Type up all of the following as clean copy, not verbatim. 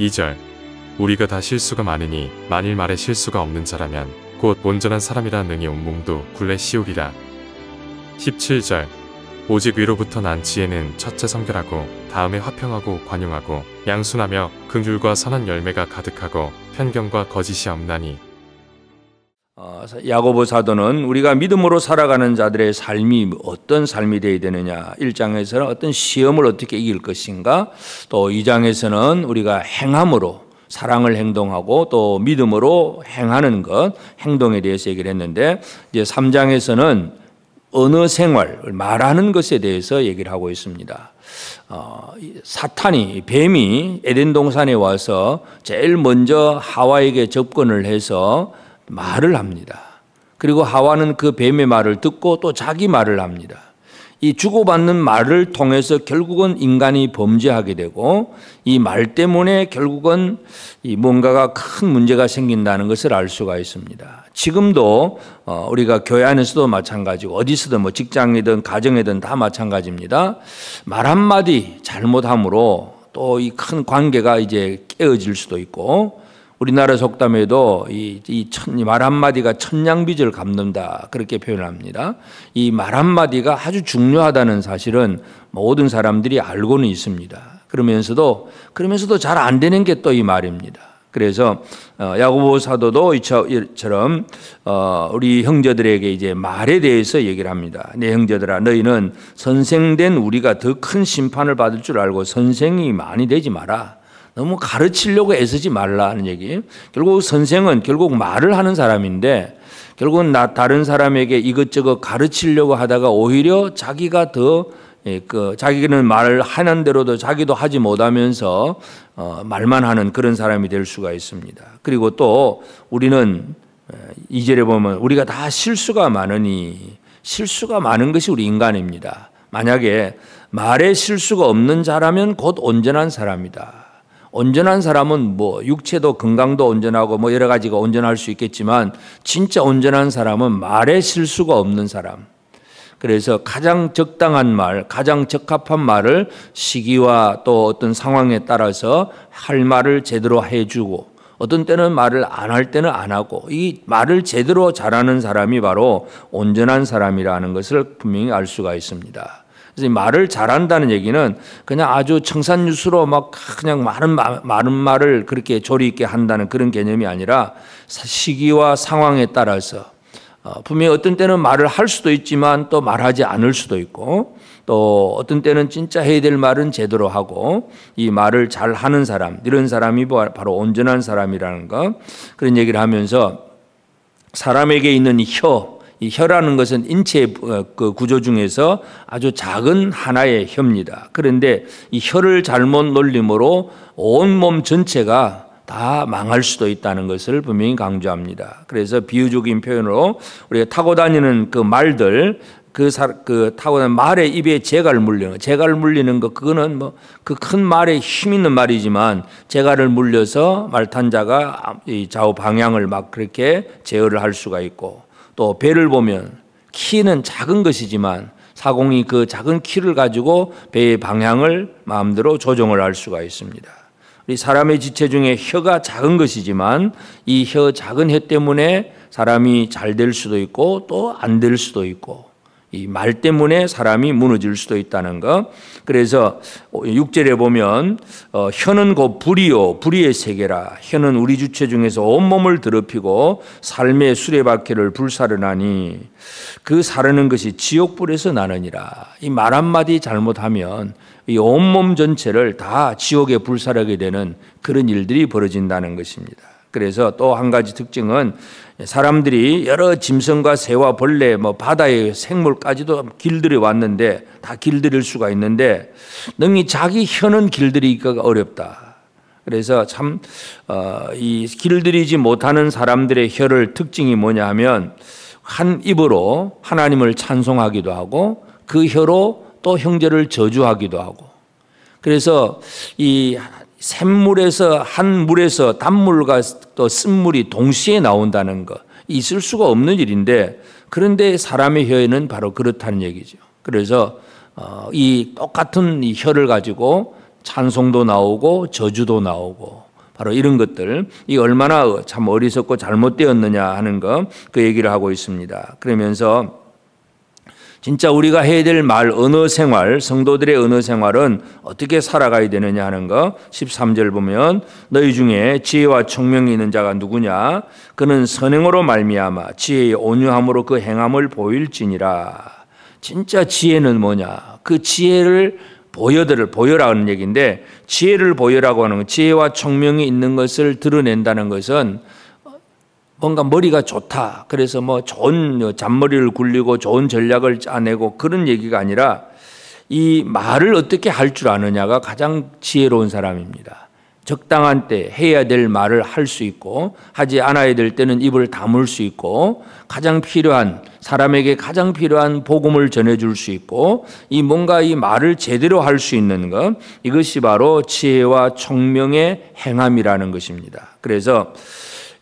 2절 우리가 다 실수가 많으니 만일 말에 실수가 없는 자라면 곧 온전한 사람이라 능히 온몸도 굴레 씌우리라. 17절 오직 위로부터 난 지혜는 첫째 성결하고 다음에 화평하고 관용하고 양순하며 긍휼과 선한 열매가 가득하고 편견과 거짓이 없나니. 야고보 사도는 우리가 믿음으로 살아가는 자들의 삶이 어떤 삶이 되어야 되느냐, 1장에서는 어떤 시험을 어떻게 이길 것인가, 또 2장에서는 우리가 행함으로 사랑을 행동하고 또 믿음으로 행하는 것, 행동에 대해서 얘기를 했는데, 이제 3장에서는 언어 생활, 말하는 것에 대해서 얘기를 하고 있습니다. 사탄이, 뱀이 에덴 동산에 와서 제일 먼저 하와에게 접근을 해서 말을 합니다. 그리고 하와는 그 뱀의 말을 듣고 또 자기 말을 합니다. 이 주고받는 말을 통해서 결국은 인간이 범죄하게 되고, 이 말 때문에 결국은 이 뭔가가 큰 문제가 생긴다는 것을 알 수가 있습니다. 지금도 우리가 교회 안에서도 마찬가지고 어디서든 뭐 직장이든 가정이든 다 마찬가지입니다. 말 한마디 잘못함으로 또 이 큰 관계가 이제 깨어질 수도 있고, 우리나라 속담에도 이 말 한마디가 천냥빚을 갚는다, 그렇게 표현합니다. 이 말 한마디가 아주 중요하다는 사실은 모든 사람들이 알고는 있습니다. 그러면서도 잘 안 되는 게 또 이 말입니다. 그래서 야고보 사도도 이처럼 우리 형제들에게 이제 말에 대해서 얘기를 합니다. 내 형제들아, 너희는 선생된 우리가 더 큰 심판을 받을 줄 알고 선생이 많이 되지 마라. 너무 가르치려고 애쓰지 말라는 얘기. 결국 선생은 결국 말을 하는 사람인데, 결국은 다른 사람에게 이것저것 가르치려고 하다가 오히려 자기가 더 자기는 말을 하는 대로도 자기도 하지 못하면서 말만 하는 그런 사람이 될 수가 있습니다. 그리고 또 우리는 2절에 보면 우리가 다 실수가 많으니, 실수가 많은 것이 우리 인간입니다. 만약에 말에 실수가 없는 자라면 곧 온전한 사람이다. 온전한 사람은 뭐 육체도 건강도 온전하고 뭐 여러 가지가 온전할 수 있겠지만, 진짜 온전한 사람은 말에 실수가 없는 사람. 그래서 가장 적당한 말, 가장 적합한 말을 시기와 또 어떤 상황에 따라서 할 말을 제대로 해주고, 어떤 때는 말을 안 할 때는 안 하고, 이 말을 제대로 잘하는 사람이 바로 온전한 사람이라는 것을 분명히 알 수가 있습니다. 그래서 말을 잘한다는 얘기는 그냥 아주 청산유수로 막 그냥 많은 말을 그렇게 조리 있게 한다는 그런 개념이 아니라, 시기와 상황에 따라서 분명히 어떤 때는 말을 할 수도 있지만 또 말하지 않을 수도 있고, 또 어떤 때는 진짜 해야 될 말은 제대로 하고, 이 말을 잘 하는 사람, 이런 사람이 바로 온전한 사람이라는 것, 그런 얘기를 하면서, 사람에게 있는 이 혀라는 것은 인체의 그 구조 중에서 아주 작은 하나의 혀입니다. 그런데 이 혀를 잘못 놀림으로 온몸 전체가 다 망할 수도 있다는 것을 분명히 강조합니다. 그래서 비유적인 표현으로 우리가 타고 다니는 그 말들, 타고 다니는 말의 입에 재갈을 물리는 거, 그거는 뭐 그 큰 말에 힘 있는 말이지만 재갈을 물려서 말탄자가 이 좌우 방향을 막 그렇게 제어를 할 수가 있고, 또 배를 보면 키는 작은 것이지만 사공이 그 작은 키를 가지고 배의 방향을 마음대로 조정을 할 수가 있습니다. 우리 사람의 지체 중에 혀가 작은 것이지만 이 작은 혀 때문에 사람이 잘 될 수도 있고 또 안 될 수도 있고, 이 말 때문에 사람이 무너질 수도 있다는 것. 그래서 6절에 보면 혀는 곧 불이요 불의의 세계라. 혀는 우리 주체 중에서 온몸을 더럽히고 삶의 수레바퀴를 불사르나니 그 사르는 것이 지옥불에서 나느니라. 이 말 한마디 잘못하면 이 온몸 전체를 다 지옥에 불사르게 되는 그런 일들이 벌어진다는 것입니다. 그래서 또 한 가지 특징은, 사람들이 여러 짐승과 새와 벌레, 뭐 바다의 생물까지도 길들여 왔는데 다 길들일 수가 있는데, 능히 자기 혀는 길들이기가 어렵다. 그래서 참 이 길들이지 못하는 사람들의 혀를 특징이 뭐냐 하면, 한 입으로 하나님을 찬송하기도 하고 그 혀로 또 형제를 저주하기도 하고, 그래서 이 샘물에서 한 물에서 단물과 또 쓴물이 동시에 나온다는 것, 있을 수가 없는 일인데, 그런데 사람의 혀에는 바로 그렇다는 얘기죠. 그래서 이 똑같은 이 혀를 가지고 찬송도 나오고 저주도 나오고 바로 이런 것들, 이 얼마나 참 어리석고 잘못되었느냐 하는 거, 그 얘기를 하고 있습니다. 그러면서 진짜 우리가 해야 될 말, 언어 생활, 성도들의 언어 생활은 어떻게 살아가야 되느냐 하는 거, 13절 보면 너희 중에 지혜와 총명이 있는 자가 누구냐? 그는 선행으로 말미암아 지혜의 온유함으로 그 행함을 보일지니라. 진짜 지혜는 뭐냐? 그 지혜를 보여라는 얘기인데, 지혜를 보여라고 하는 건, 지혜와 총명이 있는 것을 드러낸다는 것은 뭔가 머리가 좋다, 그래서 뭐 좋은 잔머리를 굴리고 좋은 전략을 짜내고 그런 얘기가 아니라 이 말을 어떻게 할 줄 아느냐가 가장 지혜로운 사람입니다. 적당한 때 해야 될 말을 할 수 있고, 하지 않아야 될 때는 입을 다물 수 있고, 가장 필요한, 사람에게 가장 필요한 복음을 전해줄 수 있고, 이 뭔가 이 말을 제대로 할 수 있는 것, 이것이 바로 지혜와 총명의 행함이라는 것입니다. 그래서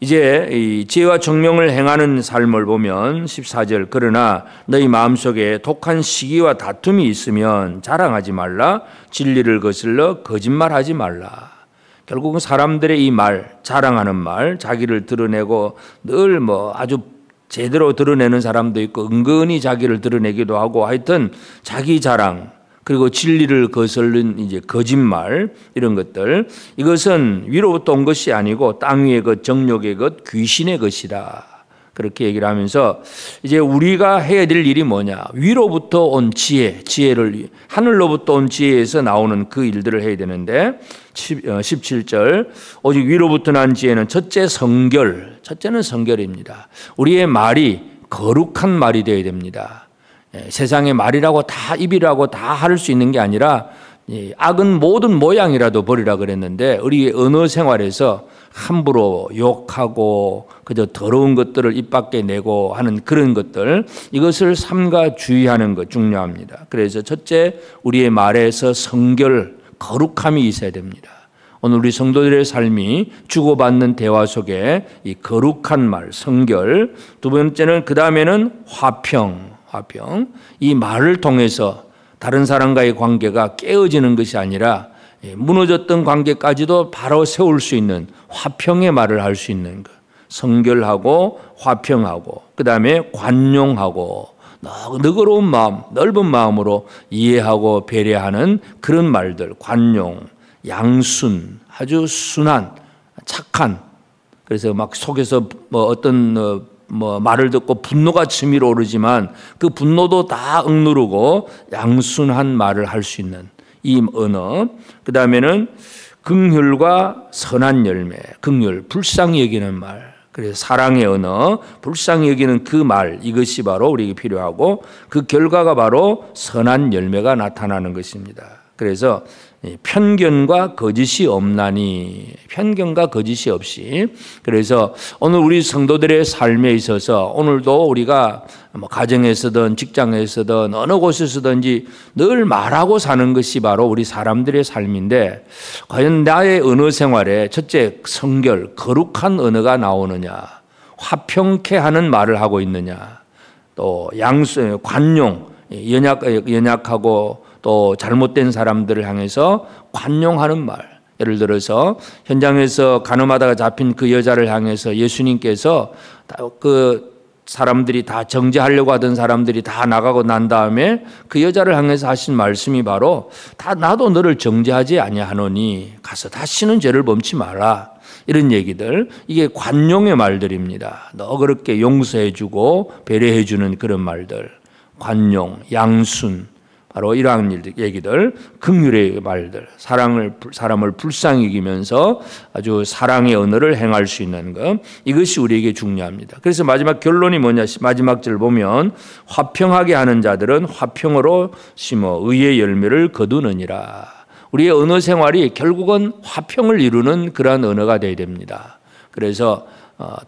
이제 이 지혜와 총명을 행하는 삶을 보면 14절, 그러나 너희 마음속에 독한 시기와 다툼이 있으면 자랑하지 말라. 진리를 거슬러 거짓말하지 말라. 결국은 사람들의 이 말, 자랑하는 말, 자기를 드러내고 늘 뭐 아주 제대로 드러내는 사람도 있고 은근히 자기를 드러내기도 하고, 하여튼 자기 자랑, 그리고 진리를 거슬른 이제 거짓말, 이런 것들, 이것은 위로부터 온 것이 아니고 땅 위의 것, 정욕의 것, 귀신의 것이다. 그렇게 얘기를 하면서 이제 우리가 해야 될 일이 뭐냐? 위로부터 온 지혜를, 하늘로부터 온 지혜에서 나오는 그 일들을 해야 되는데, 17절, 오직 위로부터 난 지혜는 첫째는 성결입니다. 우리의 말이 거룩한 말이 되어야 됩니다. 세상의 말이라고 다, 입이라고 다 할 수 있는 게 아니라 악은 모든 모양이라도 버리라 그랬는데, 우리의 언어 생활에서 함부로 욕하고 그저 더러운 것들을 입 밖에 내고 하는 그런 것들, 이것을 삼가 주의하는 것 중요합니다. 그래서 첫째, 우리의 말에서 성결, 거룩함이 있어야 됩니다. 오늘 우리 성도들의 삶이 주고받는 대화 속에 이 거룩한 말, 성결. 두 번째는, 그 다음에는 화평. 이 말을 통해서 다른 사람과의 관계가 깨어지는 것이 아니라 무너졌던 관계까지도 바로 세울 수 있는 화평의 말을 할 수 있는 것. 성결하고 화평하고, 그 다음에 관용하고, 너그러운 마음, 넓은 마음으로 이해하고 배려하는 그런 말들. 관용, 양순, 아주 순한, 착한. 그래서 막 속에서 뭐 어떤 말을 듣고 분노가 치밀어 오르지만 그 분노도 다 억누르고 양순한 말을 할 수 있는 이 언어. 그 다음에는 긍휼과 선한 열매. 긍휼, 불쌍히 여기는 말. 그래서 사랑의 언어, 불쌍히 여기는 그 말, 이것이 바로 우리에게 필요하고, 그 결과가 바로 선한 열매가 나타나는 것입니다. 그래서 편견과 거짓이 없나니, 편견과 거짓이 없이. 그래서 오늘 우리 성도들의 삶에 있어서 오늘도 우리가 가정에서든 직장에서든 어느 곳에서든지 늘 말하고 사는 것이 바로 우리 사람들의 삶인데, 과연 나의 언어 생활에 첫째 성결, 거룩한 언어가 나오느냐, 화평케 하는 말을 하고 있느냐, 또 양수, 관용, 연약하고 또 잘못된 사람들을 향해서 관용하는 말. 예를 들어서 현장에서 간음하다가 잡힌 그 여자를 향해서 예수님께서 그 사람들이 다 정죄하려고 하던 사람들이 다 나가고 난 다음에 그 여자를 향해서 하신 말씀이 바로, 다 나도 너를 정죄하지 아니하노니 가서 다시는 죄를 범치 마라. 이런 얘기들, 이게 관용의 말들입니다. 너그럽게 용서해주고 배려해주는 그런 말들. 관용, 양순, 바로 이러한 얘기들, 긍휼의 말들, 사람을 불쌍히 여기면서 아주 사랑의 언어를 행할 수 있는 것, 이것이 우리에게 중요합니다. 그래서 마지막 결론이 뭐냐, 마지막 절 보면 화평하게 하는 자들은 화평으로 심어 의의 열매를 거두느니라. 우리의 언어 생활이 결국은 화평을 이루는 그러한 언어가 되어야 됩니다. 그래서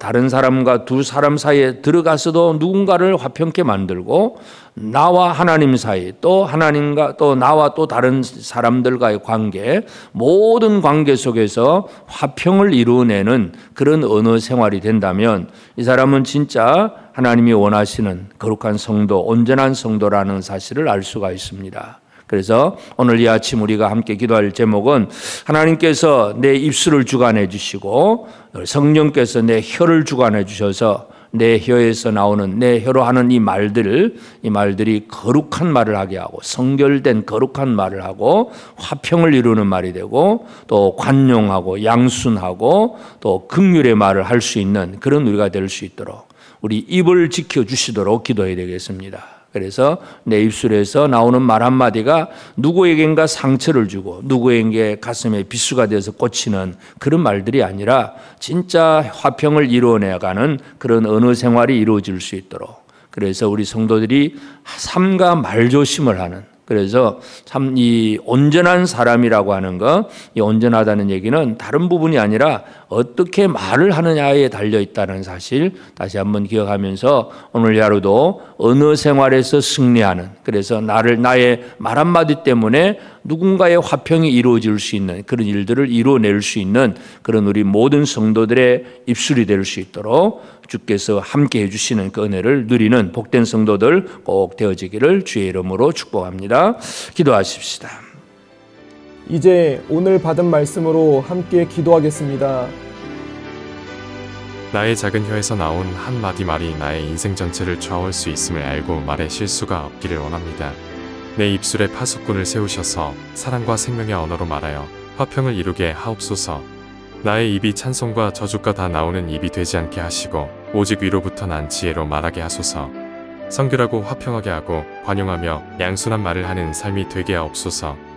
다른 사람과 두 사람 사이에 들어가서도 누군가를 화평케 만들고, 나와 하나님 사이, 또 하나님과 또 나와 또 다른 사람들과의 관계, 모든 관계 속에서 화평을 이루어내는 그런 언어 생활이 된다면 이 사람은 진짜 하나님이 원하시는 거룩한 성도, 온전한 성도라는 사실을 알 수가 있습니다. 그래서 오늘 이 아침 우리가 함께 기도할 제목은 하나님께서 내 입술을 주관해 주시고 성령께서 내 혀를 주관해 주셔서 내 혀에서 나오는 내 혀로 하는 이 말들이 거룩한 말을 하게 하고 성결된 거룩한 말을 하고 화평을 이루는 말이 되고 또 관용하고 양순하고 또 긍휼의 말을 할 수 있는 그런 우리가 될 수 있도록 우리 입을 지켜주시도록 기도해야 되겠습니다. 그래서 내 입술에서 나오는 말 한마디가 누구에겐가 상처를 주고 누구에게 가슴에 비수가 되어서 꽂히는 그런 말들이 아니라 진짜 화평을 이루어내가는 그런 언어 생활이 이루어질 수 있도록 그래서 우리 성도들이 삼가 말조심을 하는 그래서 참 이 온전한 사람이라고 하는 거, 이 온전하다는 얘기는 다른 부분이 아니라 어떻게 말을 하느냐에 달려 있다는 사실 다시 한번 기억하면서 오늘 하루도 언어 생활에서 승리하는 그래서 나의 말 한마디 때문에 누군가의 화평이 이루어질 수 있는 그런 일들을 이루어낼 수 있는 그런 우리 모든 성도들의 입술이 될 수 있도록 주께서 함께 해주시는 그 은혜를 누리는 복된 성도들 꼭 되어지기를 주의 이름으로 축복합니다. 기도하십시다. 이제 오늘 받은 말씀으로 함께 기도하겠습니다. 나의 작은 혀에서 나온 한마디 말이 나의 인생 전체를 좌우할 수 있음을 알고 말에 실수가 없기를 원합니다. 내 입술에 파수꾼을 세우셔서 사랑과 생명의 언어로 말하여 화평을 이루게 하옵소서. 나의 입이 찬송과 저주가 다 나오는 입이 되지 않게 하시고 오직 위로부터 난 지혜로 말하게 하소서. 성결하고 화평하게 하고 관용하며 양순한 말을 하는 삶이 되게 하옵소서.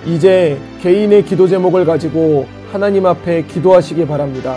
이제 개인의 기도 제목을 가지고 하나님 앞에 기도하시기 바랍니다.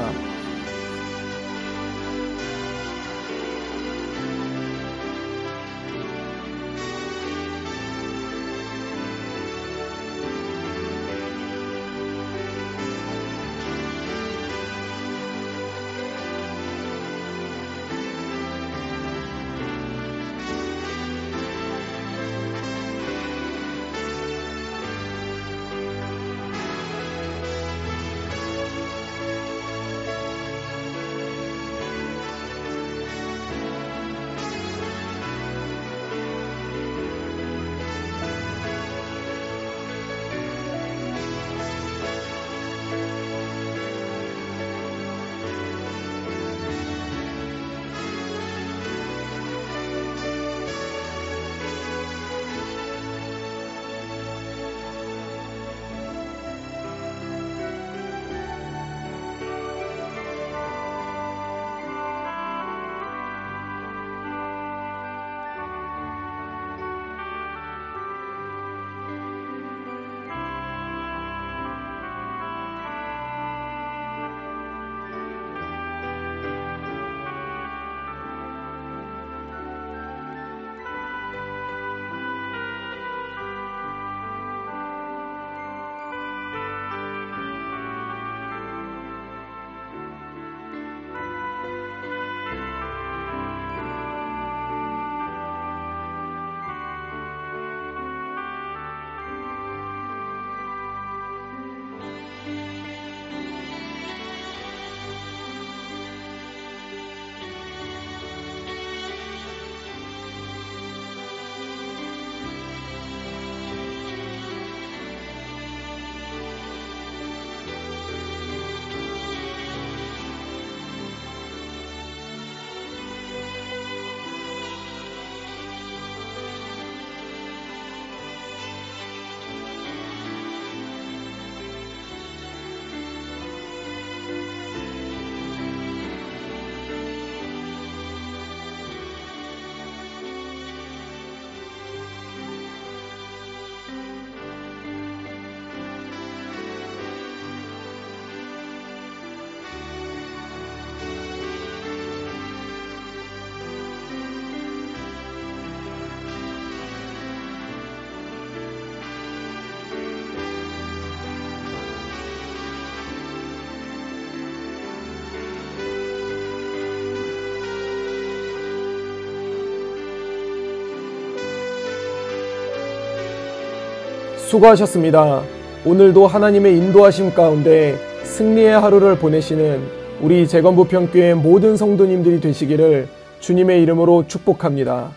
수고하셨습니다. 오늘도 하나님의 인도하심 가운데 승리의 하루를 보내시는 우리 재건부평교회 모든 성도님들이 되시기를 주님의 이름으로 축복합니다.